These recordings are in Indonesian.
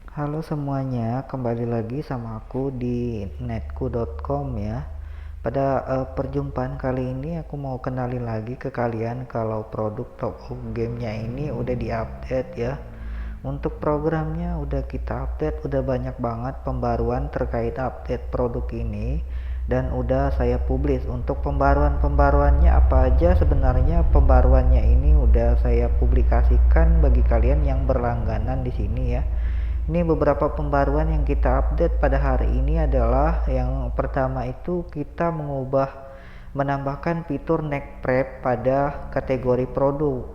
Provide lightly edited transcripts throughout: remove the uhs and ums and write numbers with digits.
Halo semuanya, kembali lagi sama aku di netku.com ya. Pada perjumpaan kali ini aku mau kenalin lagi ke kalian kalau produk top up gamenya ini udah diupdate ya. Untuk programnya udah kita update, udah banyak banget pembaruan terkait update produk ini dan udah saya publish. Untuk pembaruannya apa aja, sebenarnya pembaruannya ini udah saya publikasikan bagi kalian yang berlangganan di sini ya. Ini beberapa pembaruan yang kita update pada hari ini adalah yang pertama itu kita menambahkan fitur neck prep pada kategori produk.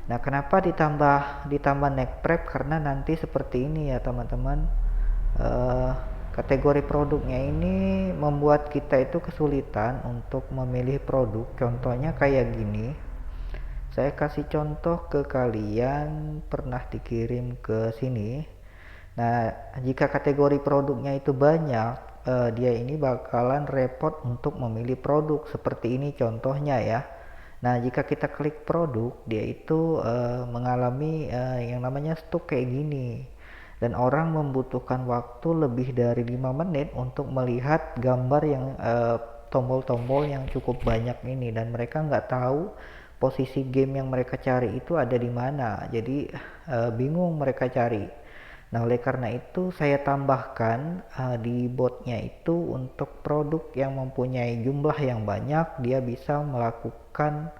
Nah, kenapa ditambah neck prep? Karena nanti seperti ini ya teman-teman. Eh, Kategori produknya ini membuat kita itu kesulitan untuk memilih produk. Contohnya kayak gini. Saya kasih contoh ke kalian, pernah dikirim ke sini. Nah, jika kategori produknya itu banyak, dia ini bakalan repot untuk memilih produk. Seperti ini contohnya ya. Nah, jika kita klik produk, dia itu mengalami yang namanya stuk kayak gini. Dan orang membutuhkan waktu lebih dari 5 menit untuk melihat gambar yang tombol-tombol yang cukup banyak ini, dan mereka nggak tahu posisi game yang mereka cari itu ada di mana. Jadi bingung mereka cari. Nah, oleh karena itu saya tambahkan di botnya itu untuk produk yang mempunyai jumlah yang banyak, dia bisa melakukan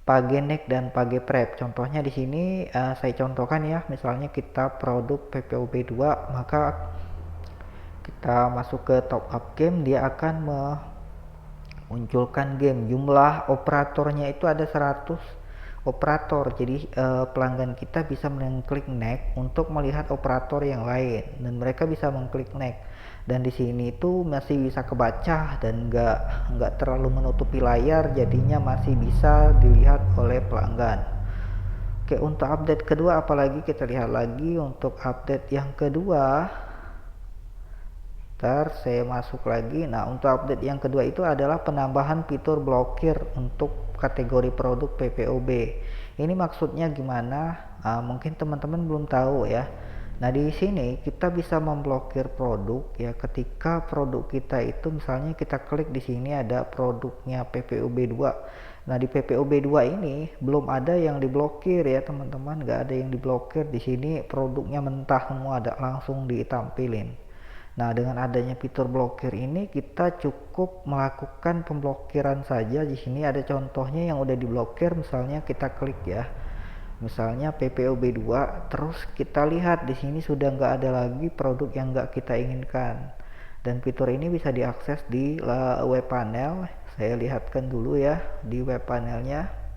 pagenek dan page prep. Contohnya di sini saya contohkan ya, misalnya kita produk PPOB2, maka kita masuk ke top up game, dia akan memunculkan game. Jumlah operatornya itu ada 100 operator. Jadi pelanggan kita bisa mengklik next untuk melihat operator yang lain, dan mereka bisa mengklik next. Dan di sini itu masih bisa kebaca dan nggak terlalu menutupi layar, jadinya masih bisa dilihat oleh pelanggan. Oke, untuk update kedua apalagi kita lihat lagi untuk update yang kedua. Ntar saya masuk lagi. Nah, untuk update yang kedua itu adalah penambahan fitur blokir untuk kategori produk PPOB. Ini maksudnya gimana? Mungkin teman-teman belum tahu ya. Nah, di sini kita bisa memblokir produk ya ketika produk kita itu, misalnya kita klik di sini ada produknya PPOB2. Nah, di PPOB2 ini belum ada yang diblokir ya teman-teman, nggak ada yang diblokir di sini, produknya mentah semua ada langsung ditampilin. Nah, dengan adanya fitur blokir ini kita cukup melakukan pemblokiran saja. Di sini ada contohnya yang udah diblokir, misalnya kita klik ya. Misalnya PPOB2, terus kita lihat di sini sudah nggak ada lagi produk yang nggak kita inginkan. Dan fitur ini bisa diakses di web panel. Saya lihatkan dulu ya di web panelnya.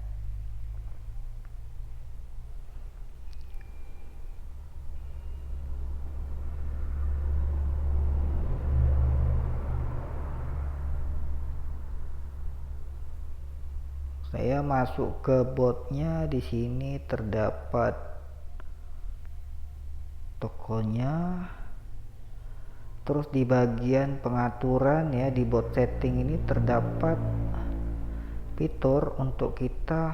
Saya masuk ke botnya, di sini terdapat tokonya. Terus di bagian pengaturan ya, di bot setting ini terdapat fitur untuk kita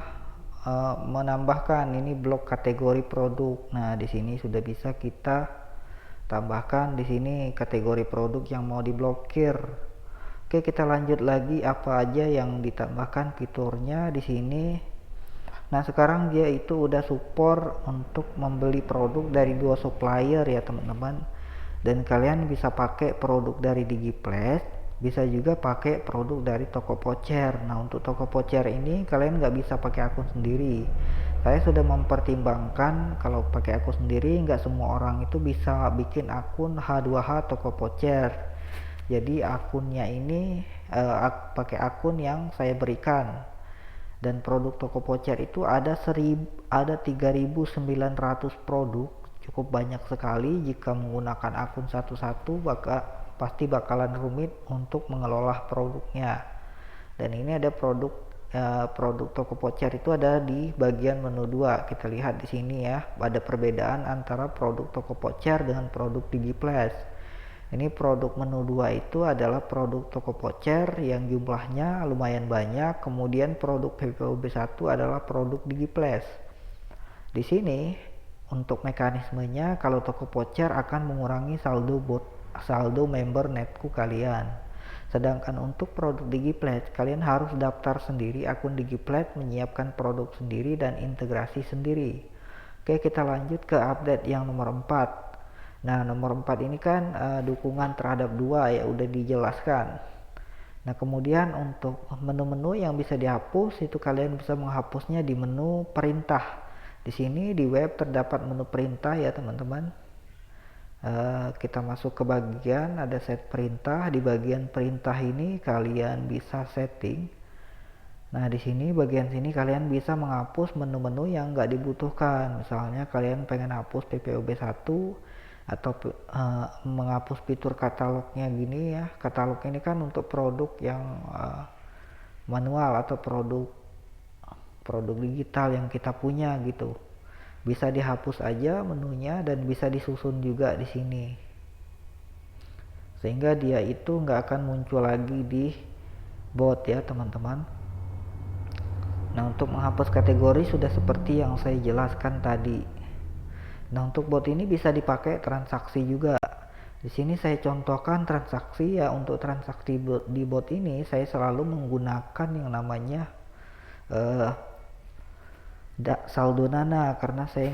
menambahkan ini blok kategori produk. Nah, di sini sudah bisa kita tambahkan di sini kategori produk yang mau diblokir. Oke, kita lanjut lagi apa aja yang ditambahkan fiturnya di sini. Nah, sekarang dia itu udah support untuk membeli produk dari dua supplier ya teman-teman. Dan kalian bisa pakai produk dari Digiplace, bisa juga pakai produk dari toko Pocer. Nah, untuk toko Pocer ini kalian nggak bisa pakai akun sendiri. Saya sudah mempertimbangkan kalau pakai akun sendiri nggak semua orang itu bisa bikin akun H2H toko Pocer. Jadi akunnya ini pakai akun yang saya berikan. Dan produk toko Pocer itu ada 3.900 produk, cukup banyak sekali. Jika menggunakan akun satu-satu pasti bakalan rumit untuk mengelola produknya. Dan ini ada produk toko Pocer itu ada di bagian menu 2. Kita lihat di sini ya, ada perbedaan antara produk toko Pocer dengan produk Digiplace. Ini produk menu 2 itu adalah produk toko Pocer yang jumlahnya lumayan banyak. Kemudian produk PPOB1 adalah produk Digiplace. Di sini Untuk mekanismenya, kalau toko voucher akan mengurangi saldo member netku kalian. Sedangkan untuk produk Digipledge, kalian harus daftar sendiri akun Digipledge, menyiapkan produk sendiri dan integrasi sendiri. Oke, kita lanjut ke update yang nomor 4. Nah, nomor 4 ini kan dukungan terhadap 2 ya, udah dijelaskan. Nah, kemudian untuk menu-menu yang bisa dihapus, itu kalian bisa menghapusnya di menu perintah. Di sini di web terdapat menu perintah ya teman-teman. Kita masuk ke bagian ada set perintah. Di bagian perintah ini kalian bisa setting. Nah, di sini bagian sini kalian bisa menghapus menu-menu yang nggak dibutuhkan. Misalnya kalian pengen hapus PPOB1 atau menghapus fitur katalognya gini ya. Katalog ini kan untuk produk yang manual atau produk digital yang kita punya gitu. Bisa dihapus aja menunya dan bisa disusun juga di sini. Sehingga dia itu nggak akan muncul lagi di bot ya teman-teman. Nah, untuk menghapus kategori sudah seperti yang saya jelaskan tadi. Nah, untuk bot ini bisa dipakai transaksi juga. Di sini saya contohkan transaksi ya. Untuk transaksi di bot ini saya selalu menggunakan yang namanya saldo Nana, karena saya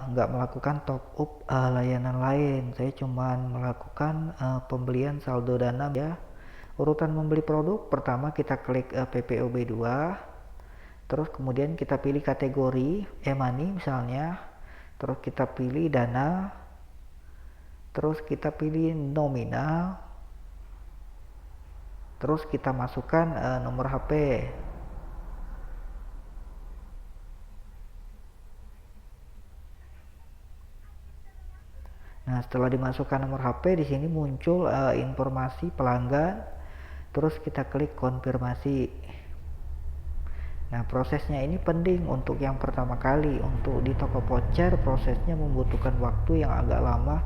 nggak melakukan top up layanan lain. Saya cuman melakukan pembelian saldo Dana ya. Urutan membeli produk, pertama kita klik PPOB2, terus kemudian kita pilih kategori e-money misalnya, terus kita pilih Dana, terus kita pilih nominal, terus kita masukkan nomor HP. Nah, setelah dimasukkan nomor HP, di sini muncul informasi pelanggan. Terus kita klik konfirmasi. Nah, prosesnya ini penting untuk yang pertama kali. Untuk di toko voucher, prosesnya membutuhkan waktu yang agak lama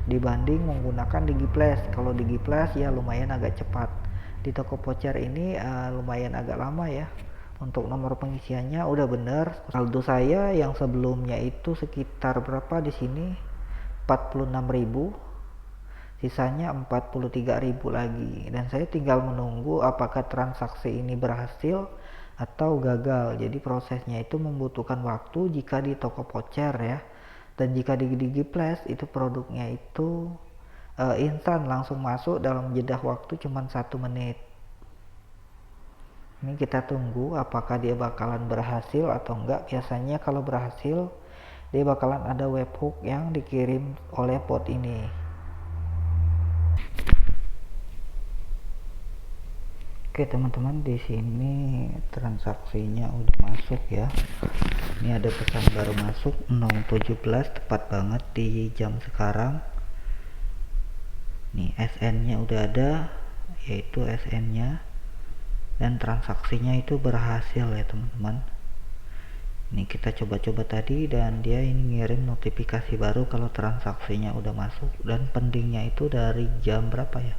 dibanding menggunakan Digipledge. Kalau Digipledge ya lumayan agak cepat. Di toko voucher ini lumayan agak lama ya. Untuk nomor pengisiannya udah bener. Saldo saya yang sebelumnya itu sekitar berapa di sini? 46.000, sisanya 43.000 lagi, dan saya tinggal menunggu apakah transaksi ini berhasil atau gagal. Jadi prosesnya itu membutuhkan waktu jika di toko voucher ya, dan jika di Digipledge itu produknya itu instan langsung masuk dalam jeda waktu cuma 1 menit. Ini kita tunggu apakah dia bakalan berhasil atau enggak. Biasanya kalau berhasil dia bakalan ada webhook yang dikirim oleh bot ini. Oke teman-teman, di sini transaksinya udah masuk ya. Ini ada pesan baru masuk 017, tepat banget di jam sekarang. Nih SN-nya udah ada, yaitu SN-nya, dan transaksinya itu berhasil ya teman-teman. Ini kita coba-coba tadi dan dia ini ngirim notifikasi baru kalau transaksinya udah masuk, dan pendingnya itu dari jam berapa ya?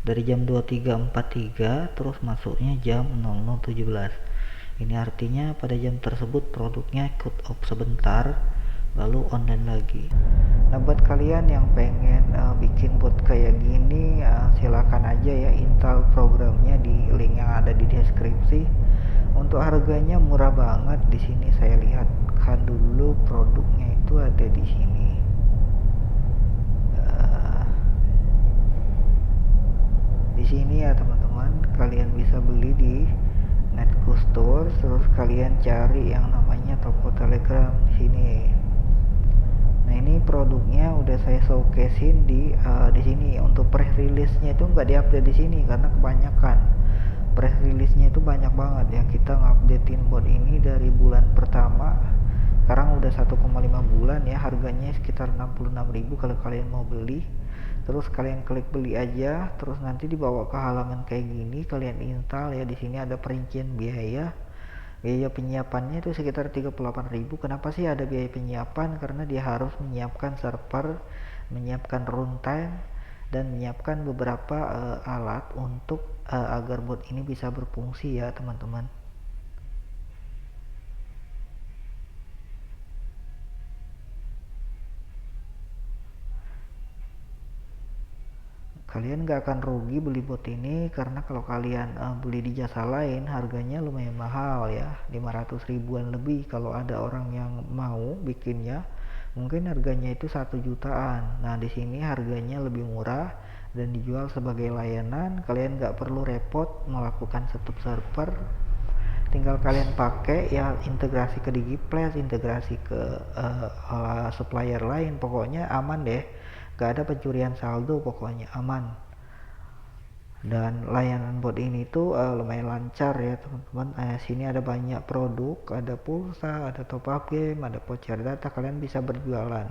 Dari jam 23.43 terus masuknya jam 00.17. Ini artinya pada jam tersebut produknya cut off sebentar lalu online lagi. Nah, buat kalian yang pengen bikin bot kayak gini, silakan aja ya install programnya di link yang ada di deskripsi. Untuk harganya murah banget. Di sini saya lihatkan dulu produknya itu ada di sini. Di sini ya teman-teman, kalian bisa beli di Netku Store, terus kalian cari yang namanya toko Telegram di sini. Nah, ini produknya udah saya showcasein di sini. Untuk press release-nya itu nggak diupdate di sini karena kebanyakan. Press release-nya itu banyak banget ya. Kita ngupdatein bot ini dari bulan pertama. Sekarang udah 1,5 bulan ya. Harganya sekitar 66.000 kalau kalian mau beli. Terus kalian klik beli aja, terus nanti dibawa ke halaman kayak gini, kalian install ya. Di sini ada perincian biaya. Biaya penyiapannya itu sekitar 38.000. Kenapa sih ada biaya penyiapan? Karena dia harus menyiapkan server, menyiapkan runtime, dan menyiapkan beberapa alat untuk agar bot ini bisa berfungsi ya teman-teman. kalian gak akan rugi beli bot ini, karena kalau kalian beli di jasa lain harganya lumayan mahal ya, 500 ribuan lebih. Kalau ada orang yang mau bikinnya mungkin harganya itu 1 jutaan. Nah di sini harganya lebih murah dan dijual sebagai layanan. Kalian gak perlu repot melakukan setup server, tinggal kalian pakai ya, integrasi ke Digiplash, integrasi ke supplier lain. Pokoknya aman deh, gak ada pencurian saldo, pokoknya aman. Dan layanan bot ini tuh lumayan lancar ya teman-teman. Sini ada banyak produk, ada pulsa, ada top up game, ada voucher data, kalian bisa berjualan.